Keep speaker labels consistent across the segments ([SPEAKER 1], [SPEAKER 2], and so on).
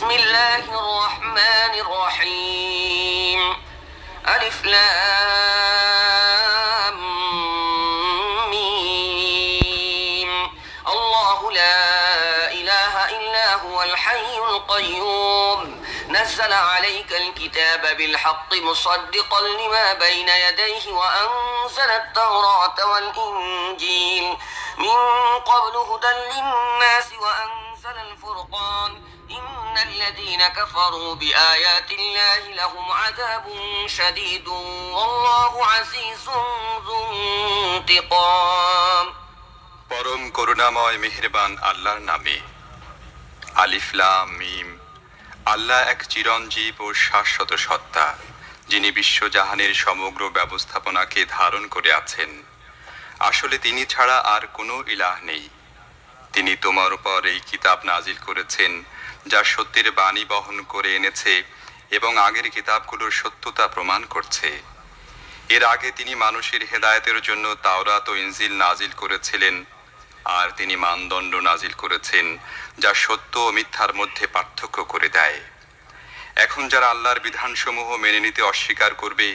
[SPEAKER 1] بسم الله الرحمن الرحيم ألف لام ميم الله لا إله إلا هو الحي القيوم نزل عليك الكتاب بالحق مصدقا لما بين يديه وأنزل التوراة والإنجيل من قبل هدى للناس وأنزل الفرقان إن الذين كفروا بآيات الله لهم عذاب شديد والله عزيز ذو انتقام
[SPEAKER 2] পরম করুণাময় মেহেরবান আল্লাহর নামে। আলিফ লাম মিম। আল্লাহ এক চিরঞ্জীব ও শাশ্বত সত্তা, যিনি বিশ্বজাহানের সমগ্র ব্যবস্থাপনাকে ধারণ করে আছেন। আসলে তিনি ছাড়া আর কোনো ইলাহ নেই। তিনি তোমার উপর এই কিতাব নাজিল করেছেন, যা সত্যের বাণী বহন করে এনেছে এবং আগের কিতাবগুলোর সত্যতা প্রমাণ করছে। এর আগে তিনি মানুষের হেদায়েতের জন্য তাওরাত ও ইনজিল নাজিল করেছিলেন, আর তিনি মানদণ্ড নাজিল করেছেন যা সত্য ও মিথ্যার মধ্যে পার্থক্য করে দেয়। এখন যারা আল্লাহর বিধানসমূহ মেনে নিতে অস্বীকার করবে,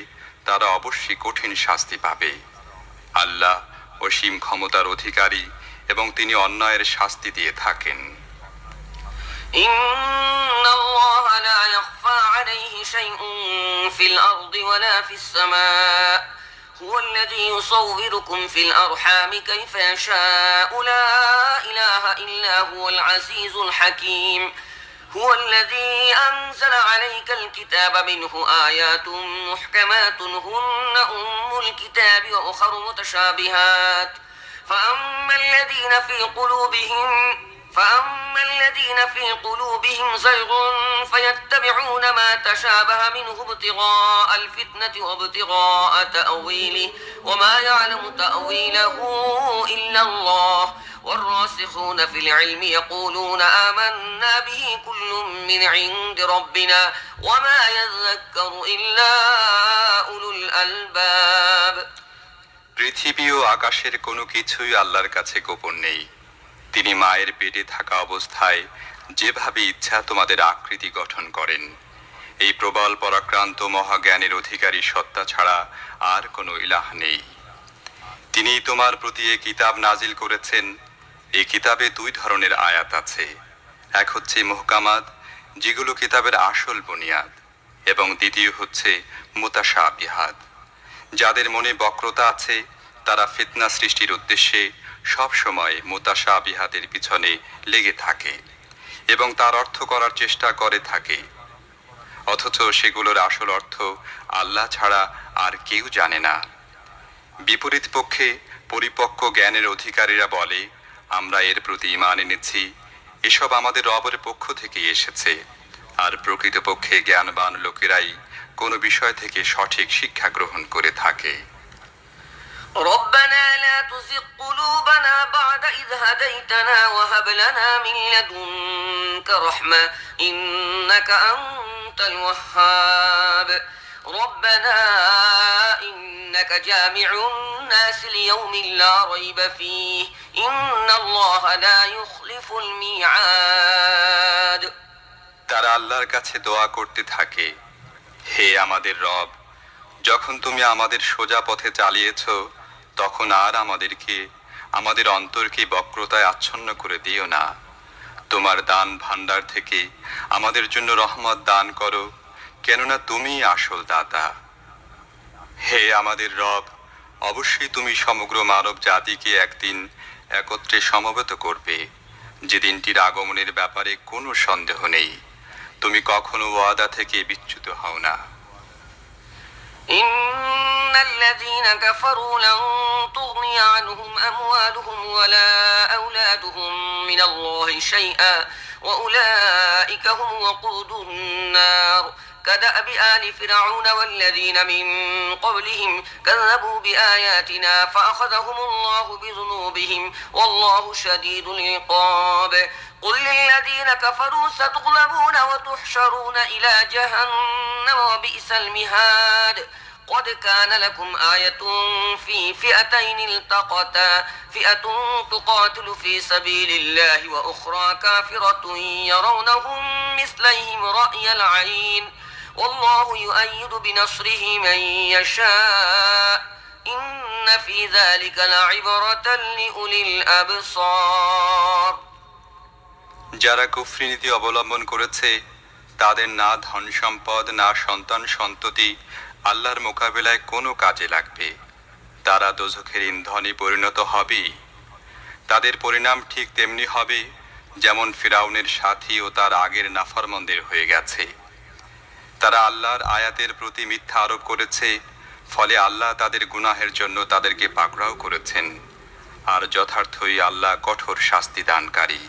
[SPEAKER 2] তারা অবশ্যই কঠিন শাস্তি পাবে। আল্লাহ অসীম ক্ষমতার অধিকারী এবং তিনি অন্যায়ের শাস্তি দিয়ে থাকেন।
[SPEAKER 1] إن الله لا يخفى عليه شيء في الأرض ولا في السماء هو الذي يصوركم في الأرحام كيف يشاء لا إله إلا هو العزيز الحكيم هو الذي أنزل عليك الكتاب منه آيات محكمات هن أم الكتاب وأخر متشابهات فأما الذين في قلوبهم زيغ فيتبعون ما تشابه منه ابتغاء الفتنة وابتغاء تأويله وما يعلم تأويله إلا الله والراسخون في العلم يقولون آمنا به كل من عند ربنا وما يذكر إلا أولو الألباب
[SPEAKER 2] পৃথিবী ও আকাশের কোনো কিছুই আল্লাহর কাছে গোপন নেই। তিনি মায়ের পেটে থাকা অবস্থায় যেভাবে ইচ্ছা তোমাদের আকৃতি গঠন করেন। এই প্রবল পরাক্রান্ত মহাজ্ঞানের অধিকারী সত্তা ছাড়া আর কোনো ইলাহ নেই। তিনি তোমার প্রতি এই কিতাব নাজিল করেছেন। এই কিতাবে দুই ধরনের আয়াত আছে। এক হচ্ছে মুহকামাত, যেগুলো কিতাবের আসল বুনিয়াদ, এবং দ্বিতীয় হচ্ছে মুতাশাবিহাত। যাদের মনে বক্রতা আছে, তারা ফিতনা সৃষ্টির উদ্দেশ্যে সব সময় মুতাশাবিহাতের পিছনে লেগে থাকে এবং তার অর্থ করার চেষ্টা করে থাকে, অথচ সেগুলোর আসল অর্থ আল্লাহ ছাড়া আর কেউ জানে না। বিপরীত পক্ষে পরিপক্ক জ্ঞানের অধিকারীরা বলে, আমরা এর প্রতি ঈমান এনেছি, এসব আমাদের রবের পক্ষ থেকে এসেছে। আর প্রকৃতপক্ষে জ্ঞানবান লোকেরাই কোনো বিষয় থেকে সঠিক শিক্ষা গ্রহণ করে থাকে।
[SPEAKER 1] ربنا لا تزغ قلوبنا بعد إذ هديتنا وهب لنا من لدنك رحمة إنك أنت الوهاب ربنا إنك جامع الناس ليوم لا ريب فيه إن الله لا يخلف الميعاد
[SPEAKER 2] তারা আল্লাহর কাছে দোয়া করতে থাকে, হে আমাদের রব, যখন তুমি আমাদের সোজা পথে চালিয়েছ, তখন আর আমাদের অন্তরকে বক্রতায় আচ্ছন্ন করে দিও না। তোমার দান ভান্ডার থেকে আমাদের জন্য রহমত দান করো, কেননা তুমি আসল দাতা। হে আমাদের রব, অবশ্যই তুমি সমগ্র মানব জাতিকে একদিন একত্রে সমবেত করবে, যে দিনটির আগমনের ব্যাপারে কোনো সন্দেহ নেই। তুমি কখনো ওয়াদা থেকে বিচ্যুত হও না।
[SPEAKER 1] إن الذين كفروا لن تغني عنهم أموالهم ولا أولادهم من الله شيئا وأولئك هم وقود النار كدأب آل فرعون والذين من قبلهم كذبوا بآياتنا فأخذهم الله بذنوبهم والله شديد العقاب قل للذين كفروا ستغلبون وتحشرون إلى جهنم وبئس المهاد قد كان لكم آية في فئتين التقتا فئة تقاتل في سبيل الله وأخرى كافرة يرونهم مثليهم رأي العين والله يؤيد بنصره من يشاء إن في ذلك لعبرة لأولي الأبصار
[SPEAKER 2] যারা কুফরি নীতি অবলম্বন করেছে তাদের না ধন সম্পদ না সন্তান সন্ততি আল্লাহর মোকাবিলায় কোনো কাজে লাগবে। তারা দোজখের ইন্ধনে পরিণত হবে। তাদের পরিণাম ঠিক তেমনি হবে যেমন ফিরাউনের সাথী ও তার আগের নাফরমানদের হয়ে গেছে। তারা আল্লাহর আয়াতের প্রতি মিথ্যা আরোপ করেছে, ফলে আল্লাহ তাদের গুনাহের জন্য তাদেরকে পাকড়াও করেছেন। আর যথার্থই আল্লাহ কঠোর শাস্তি দানকারী।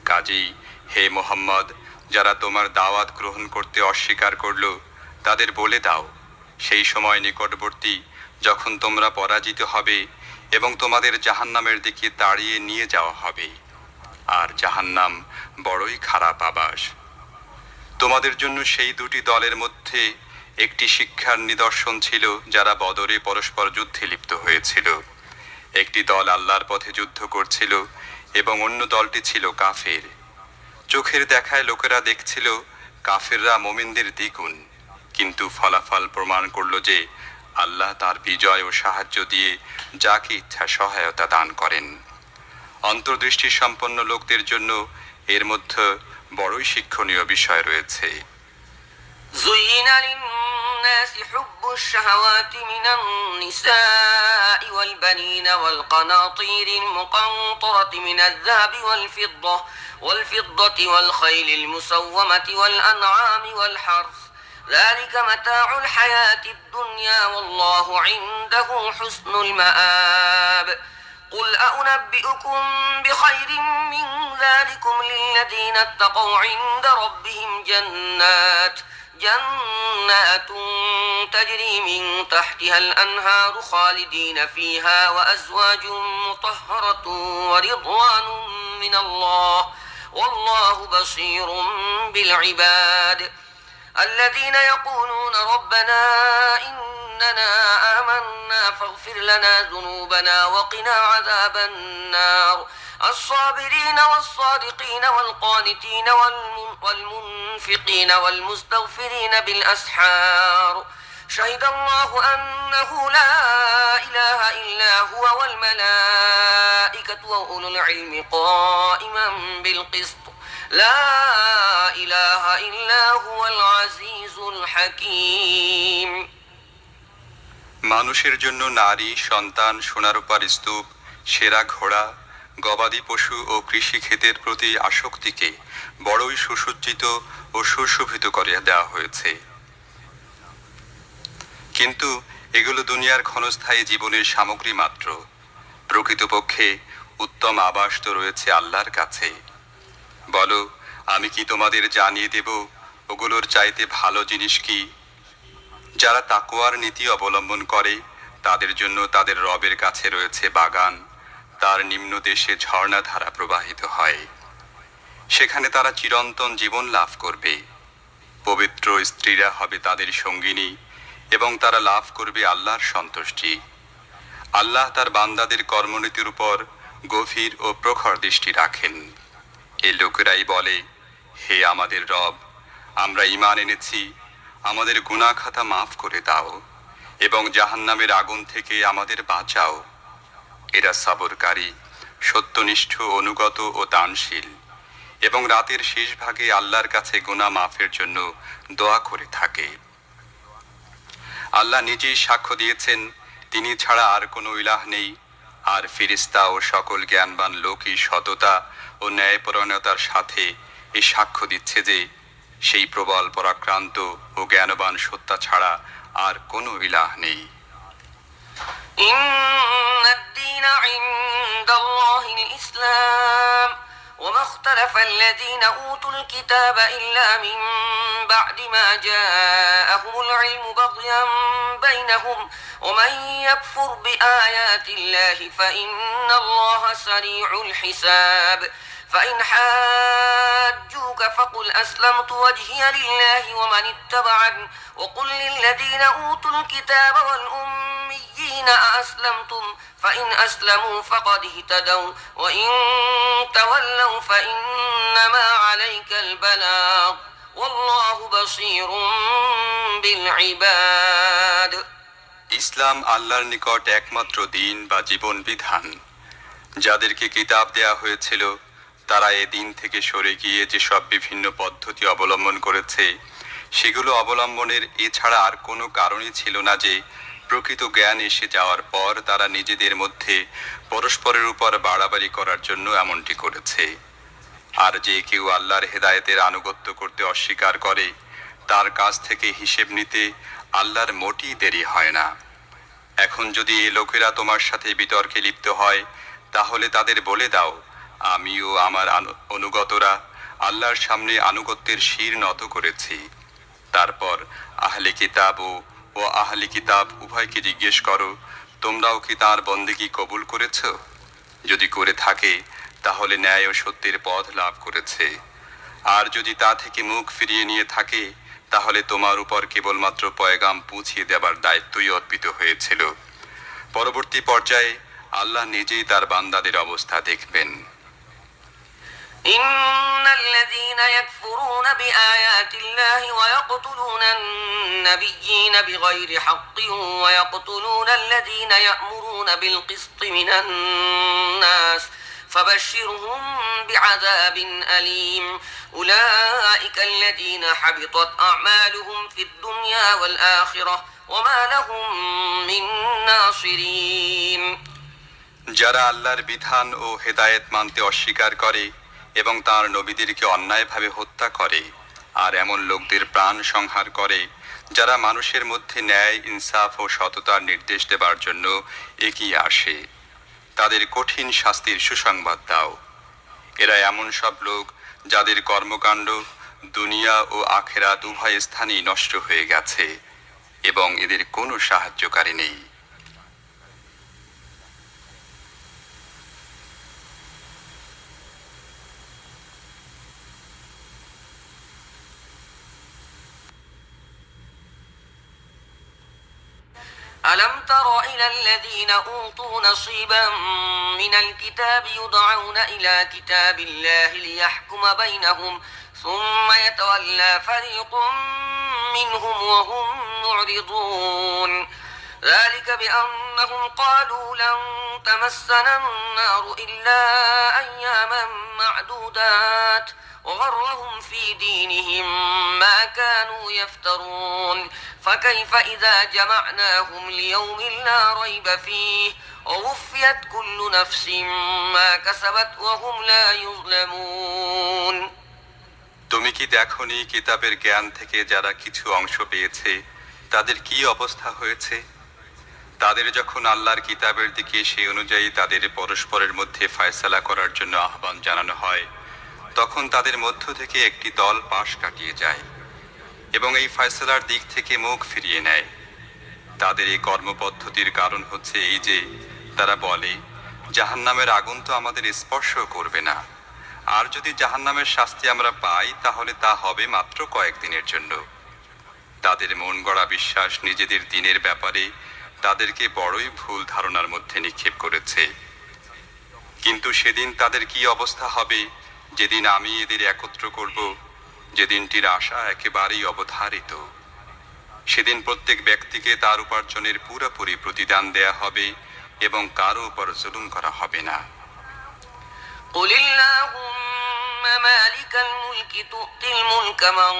[SPEAKER 2] কাজেই হে মুহাম্মদ, যারা তোমার দাওয়াত গ্রহণ করতে অস্বীকার করল তাদের বলে দাও, সেই সময় নিকটবর্তী যখন তোমরা পরাজিত হবে এবং তোমাদের জাহান্নামের দিকে তাড়িয়ে নিয়ে যাওয়া হবে। আর জাহান্নাম বড়ই খারাপ আবাস। তোমাদের জন্য সেই দুটি দলের মধ্যে একটি শিক্ষার নিদর্শন ছিল যারা বদরে পরস্পর যুদ্ধে লিপ্ত হয়েছিল। একটি দল আল্লাহর পথে যুদ্ধ করছিল এবং অন্য দলটি ছিল কাফের। চোখের দেখায় লোকেরা দেখছিল কাফেররা মুমিনদের দ্বিগুণ, কিন্তু ফলাফল প্রমাণ করল যে আল্লাহ তার বিজয় ও সাহায্য দিয়ে যাকে ইচ্ছা সহায়তা দান করেন। অন্তর্দৃষ্টি সম্পন্ন লোকদের জন্য এর মধ্যে বড়ই শিক্ষণীয় বিষয় রয়েছে।
[SPEAKER 1] زين للناس حب الشهوات من النساء والبنين والقناطير المقنطرة من الذهب والفضة والخيل المسومة والأنعام والحرث ذلك متاع الحياة الدنيا والله عنده حسن المآب قل أنبئكم بخير من ذلكم للذين اتقوا عند ربهم جنات تجري من تحتها الأنهار خالدين فيها وأزواج مطهرة ورضوان من الله والله بصير بالعباد الذين يقولون ربنا إننا آمنا فاغفر لنا ذنوبنا وقنا عذاب النار الصابرين والصادقين والقانتين والمنفقين والمستغفرين بالأسحار شهد الله أنه لا إله إلا هو والملائكة وأولو العلم قائما بالقسط لا إله إلا هو العزيز الحكيم
[SPEAKER 2] মানুষের জন্য নারী, সন্তান, সোনারূপার স্তূপ, সেরা ঘোড়া, গবাদি পশু ও কৃষি ক্ষেতের প্রতি আসক্তিকে বড়ই সুসজ্জিত ও সুশোভিত করে দেওয়া হয়েছে। কিন্তু এগুলো দুনিয়ার ক্ষণস্থায়ী জীবনের সামগ্রী মাত্র। প্রকৃতপক্ষে উত্তম আবাস তো রয়েছে আল্লাহর কাছে। বলো, আমি কি তোমাদের জানিয়ে দেব ওগুলোর চাইতে ভালো জিনিস কি? যারা তাকওয়ার নীতি অবলম্বন করে তাদের জন্য তাদের রবের কাছে রয়েছে বাগান, তার নিম্ন দেশে ঝর্ণাধারা প্রবাহিত হয়। সেখানে তারা চিরন্তন জীবন লাভ করবে। পবিত্র স্ত্রীরা হবে তাদের সঙ্গিনী এবং তারা লাভ করবে আল্লাহর সন্তুষ্টি। আল্লাহ তার বান্দাদের কর্মনীতির উপর গভীর ও প্রখর দৃষ্টি রাখেন। এই লোকেরাই বলে, হে আমাদের রব, আমরা ঈমান এনেছি, আমাদের গুনাহ খাতা মাফ করে দাও এবং জাহান্নামের আগুন থেকে আমাদের বাঁচাও। এরা সবরকারী, সত্যনিষ্ঠ, অনুগত ও দানশীল এবং রাতের শেষ ভাগে আল্লাহর কাছে গুনাহ মাফের জন্য দোয়া করে থাকে। আল্লাহ নিজেই সাক্ষ্য দিয়েছেন তিনি ছাড়া আর কোনো ইলাহ নেই, আর ফেরেশতা ও সকল জ্ঞানবান লোকই সততা ও ন্যায়পরায়ণতার সাথে এই সাক্ষ্য দিচ্ছে যে সেই প্রবল পরাক্রান্ত ও জ্ঞানবান সত্তা ছাড়া আর কোনো ইলাহ নেই।
[SPEAKER 1] ইন্নাদ-দীন ইনদাল্লাহিল ইসলাম وما اختلف الذين أوتوا الكتاب إلا من بعد ما جاءهم العلم بغيا بينهم ومن يكفر بآيات الله فإن الله سريع الحساب فإن حاجوك فقل أسلمت وجهي لله ومن اتبعني وقل للذين أوتوا الكتاب والأميين أأسلمتم فإن أسلموا فقد اهتدوا وإن تولوا فإنما عليك البلاغ والله بصير بالعباد
[SPEAKER 2] ইসলাম আল্লাহর নিকট একমাত্র দিন বা জীবন বিধান। যাদেরকে কিতাব দেয়া হয়েছিল তারা এ দিন থেকে সরে গিয়ে যেসব বিভিন্ন পদ্ধতি অবলম্বন করেছে সেগুলো অবলম্বনের এছাড়া আর কোনো কারণই ছিল না যে প্রকৃত জ্ঞান এসে যাওয়ার পর তারা নিজেদের মধ্যে পরস্পরের উপর বাড়াবাড়ি করার জন্য এমনটি করেছে। আর যে কেউ আল্লাহর হেদায়েতের আনুগত্য করতে অস্বীকার করে তার কাছ থেকে হিসেব নিতে আল্লাহর মোটেই দেরি হয় না। এখন যদি এই লোকেরা তোমার সাথে বিতর্কে লিপ্ত হয় তাহলে তাদের বলে দাও, আমিও আমার অনুগতরা আল্লাহর সামনে আনুগত্যের শির নত করেছি। তারপর আহলে কিতাব ও আহলে কিতাব উভয়কে জিজ্ঞেস করো, তোমরাও কি তাঁর বন্দেগী কবুল করেছ? যদি করে থাকে তাহলে ন্যায় ও সত্যের পথ লাভ করেছে, আর যদি তা থেকে মুখ ফিরিয়ে নিয়ে থাকে তাহলে তোমার উপর কেবলমাত্র পয়গাম পৌঁছিয়ে দেবার দায়িত্বই অর্পিত হয়েছিল। পরবর্তী পর্যায়ে আল্লাহ নিজেই তার বান্দাদের অবস্থা দেখবেন।
[SPEAKER 1] إن الذين يكفرون بآيات الله ويقتلون النبيين بغير حق ويقتلون الذين يأمرون بالقسط من الناس فبشرهم بعذاب أليم أولئك الذين حبطت أعمالهم في الدنيا والآخرة وما لهم من ناصرين
[SPEAKER 2] যারা আল্লাহর বিধান ও হেদায়েত মানতে অস্বীকার করে এবং তার নবীদেরকে অন্যায়ভাবে হত্যা করে আর এমন লোকদের প্রাণ সংহার করে যারা মানুষের মধ্যে ন্যায়, ইনসাফ ও সততার নির্দেশ দেবার জন্য এগিয়ে আসে, তাদের কঠিন শাস্তির সুসংবাদ দাও। এরা এমন সব লোক যাদের কর্মকাণ্ড দুনিয়া ও আখিরাত উভয় স্থানেই নষ্ট হয়ে গেছে এবং এদের কোনো সাহায্যকারী নেই।
[SPEAKER 1] ألم تر إلى الذين أوتوا نصيبا من الكتاب يدعون إلى كتاب الله ليحكم بينهم ثم يتولى فريق منهم وهم معرضون ذلك بأنهم قالوا لن تمسنا النار إلا أياما معدودات وغرهم في دينهم ما كانوا يفترون فكيف إذا جمعناهم ليوم لا ريب فيه ووفيت كل نفس ما كسبت وهم لا يظلمون
[SPEAKER 2] তুমি কি দেখোনি কিতাবের জ্ঞান থেকে যারা কিছু অংশ পেয়েছে তাদের কি অবস্থা হয়েছে? তাদের যখন আল্লাহর কিতাবের দিকে সেই অনুযায়ী তাদের পরস্পরের মধ্যে ফয়সালা করার জন্য আহ্বান জানানো হয় তখন তাদের মধ্য থেকে একটি দল পাশ কাটিয়ে যায় এবং এই ফয়সালার দিক থেকে মুখ ফিরিয়ে নেয়। তাদের এই কর্মপদ্ধতির কারণ হচ্ছে এই যে তারা বলে, জাহান্নামের আগুন তো আমাদের স্পর্শ করবে না, আর যদি জাহান্নামের শাস্তি আমরা পাই তাহলে তা হবে মাত্র কয়েকদিনের জন্য। তাদের মন গড়া বিশ্বাস নিজেদের দিনের ব্যাপারে তাদেরকে বড়ই ভুল ধারণার মধ্যে নিক্ষেপ করেছে। কিন্তু সেদিন তাদের কি অবস্থা হবে যেদিন আমি এদের একত্র করব, যে দিনটির আশা একেবারেই অবধারিত। সেদিন প্রত্যেক ব্যক্তিকে তার উপার্জনের পুরোপুরি প্রতিদান দেয়া হবে এবং কারো উপর জুলুম করা হবে না।
[SPEAKER 1] قل اللهم مالك الملك تؤتي الملك من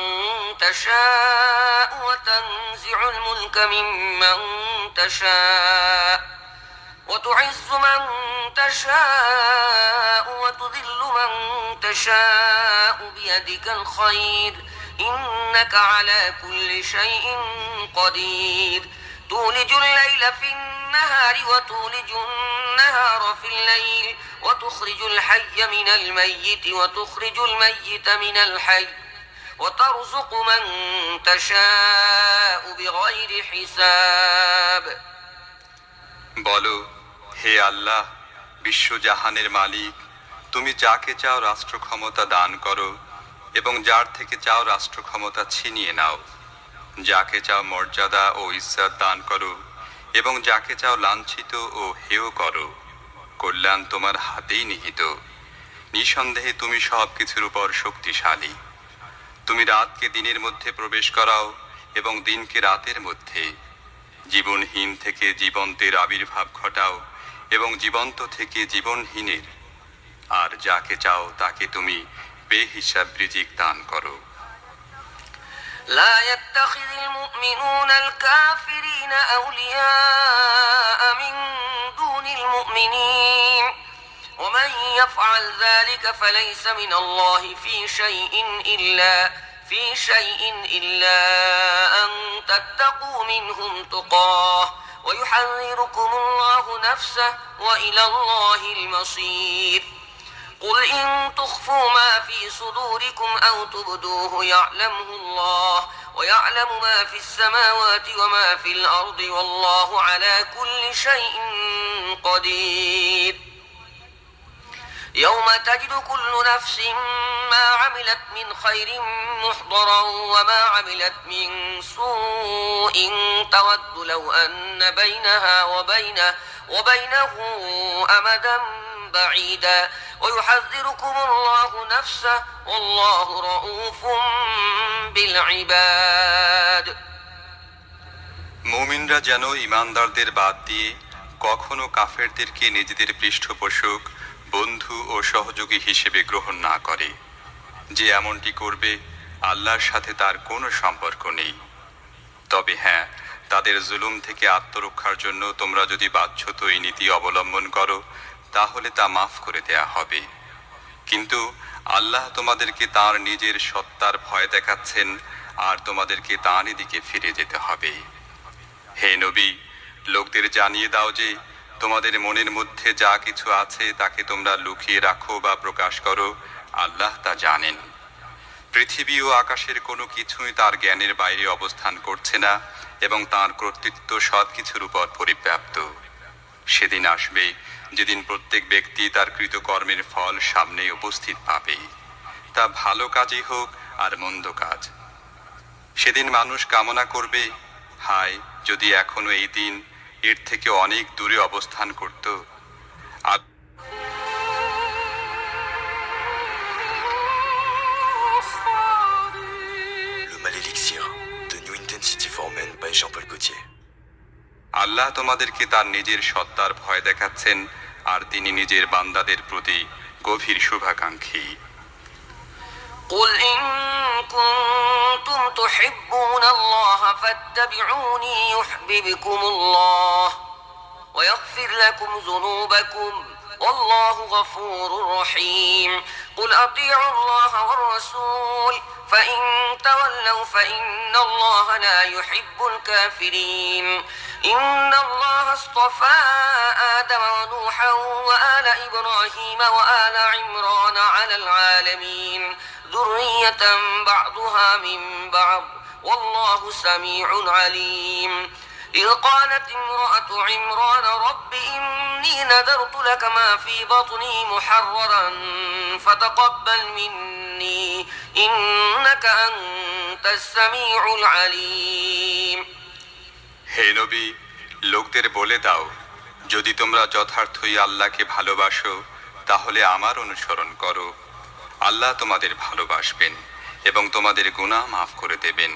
[SPEAKER 1] تشاء وتنزع الملك ممن تشاء وتعز من تشاء وتذل من تشاء بيدك الخير إنك على كل شيء قدير تولج الليل في النهار وتولج النهار في الليل وتخرج الحي من الميت وتخرج الميت من الحي وترزق من تشاء بغير حساب
[SPEAKER 2] বলো, হে আল্লাহ, বিশ্বজাহানের মালিক, তুমি যাকে চাও রাষ্ট্র ক্ষমতা দান করো এবং যার থেকে চাও রাষ্ট্র ক্ষমতা ছিনিয়ে নাও। যাকে চাও মর্যাদা ও ইজ্জত দান করো এবং যাকে চাও লাঞ্ছিত ও হেয় করো। কল্যাণ তোমার হাতেই নিহিত। নিঃসন্দেহে তুমি সব কিছুর উপর শক্তিশালী। তুমি রাতকে দিনের মধ্যে প্রবেশ করাও এবং দিনকে রাতের মধ্যে। জীবনহীন থেকে জীবন্তের আবির্ভাব ঘটাও এবং জীবন্ত থেকে জীবনহীনের। আর যাকে চাও তাকে তুমি বেহিসাব রিজিক দান করো।
[SPEAKER 1] لا يتخذ المؤمنون الكافرين أولياء من دون المؤمنين ومن يفعل ذلك فليس من الله في شيء إلا أن تتقوا منهم تقاه ويحذركم الله نفسه وإلى الله المصير قل إن تخفوا ما في صدوركم أو تبدوه يعلمه الله ويعلم ما في السماوات وما في الأرض والله على كل شيء قدير يوم تجد كل نفس ما عملت من خير محضرا وما عملت من سوء تود لو أن بينها وبينه أمدا بعيدا ويحذركم الله نفسه والله رؤوف بالعباد
[SPEAKER 2] মুমিনরা যেন ঈমানদারদের বাদ দিয়ে কখনো কাফেরদেরকে নিজেদের পৃষ্ঠপোষক, বন্ধু ও সহযোগী হিসেবে গ্রহণ না করে। যে এমনটি করবে আল্লাহর সাথে তার কোনো সম্পর্ক নেই। তবে হ্যাঁ, তাদের জুলুম থেকে আত্মরক্ষার জন্য তোমরা যদি বাধ্যত এই নীতি অবলম্বন করো তাহলে তা মাফ করে দেয়া হবে। কিন্তু আল্লাহ তোমাদেরকে তার নিজের সত্তার ভয় দেখাচ্ছেন আর তোমাদেরকে তাঁরই দিকে ফিরে যেতে হবে। হে নবী, লোকদের জানিয়ে দাও যে তোমাদের মনের মধ্যে যা কিছু আছে তাকে তোমরা লুকিয়ে রাখো বা প্রকাশ করো, আল্লাহ তা জানেন। পৃথিবী ও আকাশের কোনো কিছুই তার জ্ঞানের বাইরে অবস্থান করছে না এবং তার কর্তৃত্ব সব কিছুর উপর পরিব্যাপ্ত। সেদিন আসবে যেদিন প্রত্যেক ব্যক্তি তার কৃতকর্মের ফল সামনে উপস্থিত পাবে, তা ভালো কাজই হোক আর মন্দ কাজ। সেদিন মানুষ কামনা করবে, হায় যদি এখনো এই দিন এর থেকে অনেক দূরে অবস্থান করত।
[SPEAKER 3] Le Malélixir de New Intensity for Men by Jean-Paul Gaultier.
[SPEAKER 2] আল্লাহ তোমাদেরকে তার নিজের সত্তার ভয় দেখাচ্ছেন আর তিনি নিজের বান্দাদের প্রতি গভীর শুভাকাঙ্ক্ষী।
[SPEAKER 1] قل إن كنتم تحبون الله فاتبعوني يحببكم الله ويغفر لكم ذنوبكم والله غفور رحيم قل أطيعوا الله والرسول فإن تولوا فإن الله لا يحب الكافرين إن الله اصطفى آدم ونوحا وآل إبراهيم وآل عمران على العالمين ذرية بعضها من بعض والله سميع عليم إذ قالت امرأة عمران رب إني نذرت لك ما في بطني محررا فتقبل مني إنك أنت السميع العليم
[SPEAKER 2] হে নবী, লোকদের বলে দাও, যদি তোমরা যথার্থই আল্লাহকে ভালোবাসো তাহলে আমার অনুসরণ করো। আল্লাহ তোমাদের ভালোবাসবেন এবং তোমাদের গুনাহ মাফ করে দেবেন।